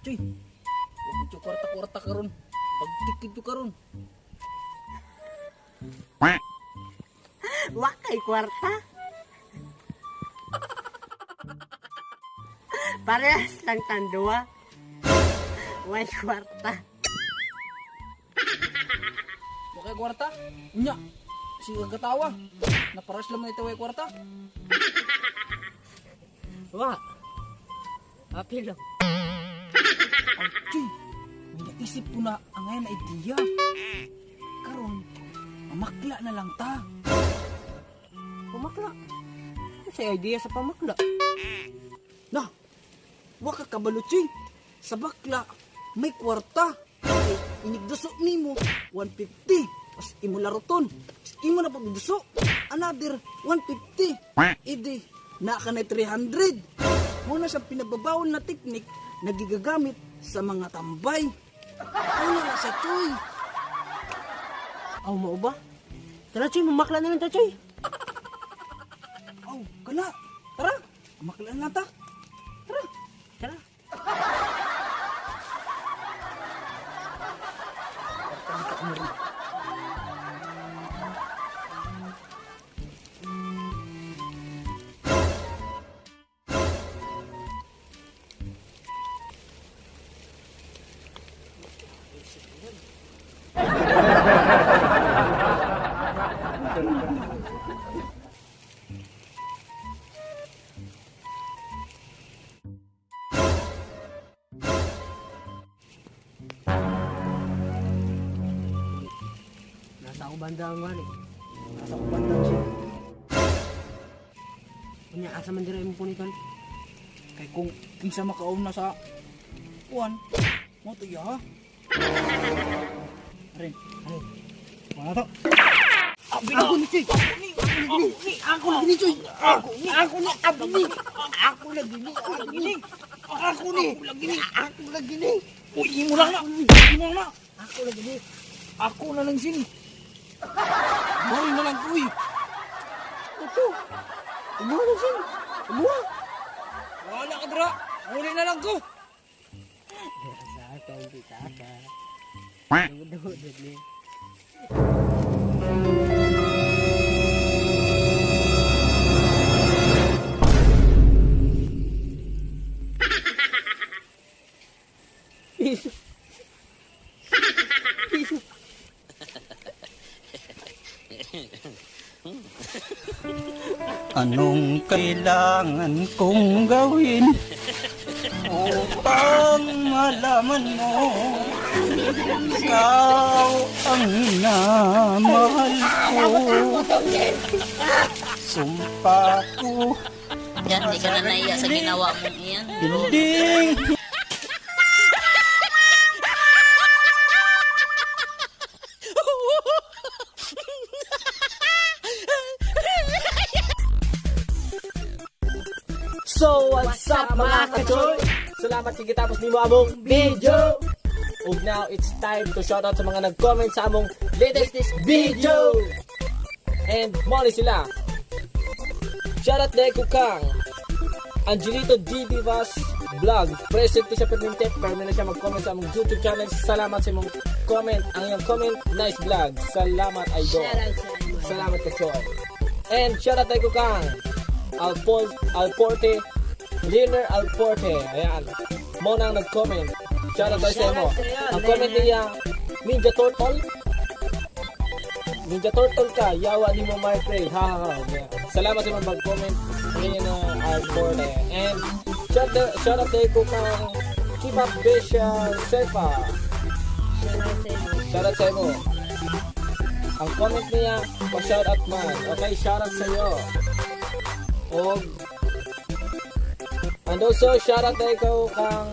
Choy, huwag mo kwarta-kwarta karon. Pagtikid ko karon. Wakay kwarta. Parehas lang tandua. Way kwarta. Wakay kwarta? Nya, sige katawa. Naparas lang na ito way kwarta. Wa. Happy lang. Ay, Choy, may naisip ko na ang ngayon na idea. Karon, mamakla na lang ta. Pumakla. Ano sa idea sa pamakla? Na, waka kabalo, Choy. Sa bakla, may kwarta. Inigduso nimo 150. Pas imo laruton. Pas imo na pagduso. Another 150. Idi, na ka na 300. Muna sa pinababawal na teknik na gigagamit sa mga tambay. Ano na sa Choy? Aw mo ba? Tara Choy, mamakla na lang ta Choy. Oh, kana. Tara, makla na ta. Tara. Tara. Nasa akong banda ang wali. Nasa ko bandang siya. Kanya, asa man dira mo puniton? Kay kung kinsa makauna sa kuan, mo to ya. Ren, Ay, wala to. Ako ni Choy. Ako ni Choy. Ako ni abni. Ako lagi ni. Ako lagi ni. Uy, imo lang na. Imo lang na. ako lagi ni. Ako na lang sini. Boring na lang ko eh. Ito. Umuha na siya. Umuha. Wala ka dra. Huli na lang ko. Sa akin, kita ka. Dudod ni. Piso. Piso. Anong kailangan kong gawin upang malaman mo ikaw ang minamahal ko? Sumpa ko Yan, di ka na naiya sa ginawa mo iyan. hindi So, what's up mga kachoy? Salamat kay gitapos nimo among video. And now, it's time to shoutout sa mga nag-comment sa among latest video. And mali sila. Shoutout na ko kang Angelito G. Divas Vlog. Present siya permanente, pero na siya mag-comment sa among YouTube channel. Salamat sa imong comment. Ang iyong comment, nice vlog. Salamat, idol. Salamat kachoy. And shoutout na ko kang Alporte, Leonard Alporte. Ayan. Mo nang nag-comment. Shoutout tayo sa mo. Ang comment niya, Ninja Turtle. Ninja Turtle ka. Yawa ni mo my friend. Ha ha ha. Yeah. Salamat sa mga mag-comment. Leonard Alporte. And shoutout tayo ko kang Kibak Besha Sefa. Shoutout sa mo. Ang comment niya, pa-shoutout man. Okay, shoutout sa iyo. And also, shoutout tayo ko kang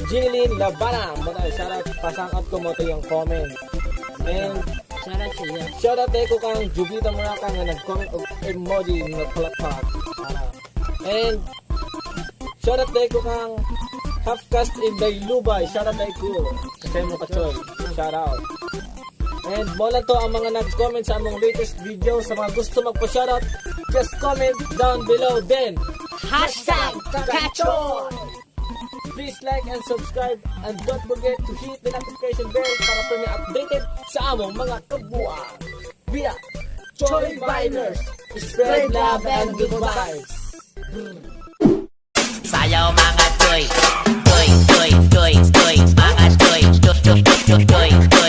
Jillian Labana. Shoutout, pasangkat ko mo ito yung comment. And shoutout tayo ko kang Jubita Muraka nga nag-comment og emoji nga palakpak. And shoutout tayo ko kang Halfcast in Daylubay. Shoutout tayo ko. Kasi mo kachoy. Shoutout. And mo lang to ang mga nag-comment sa among latest video. Sa mga gusto magpa-shoutout, just comment down below then. #Kachoy! Please like and subscribe and don't forget to hit the notification bell para po niya updated sa among mga kabuang. We are Choy Biners. Spread love and good vibes. Sayaw mga choy, choy, choy, choy, choy, mga choy, choy, choy, choy, choy, choy.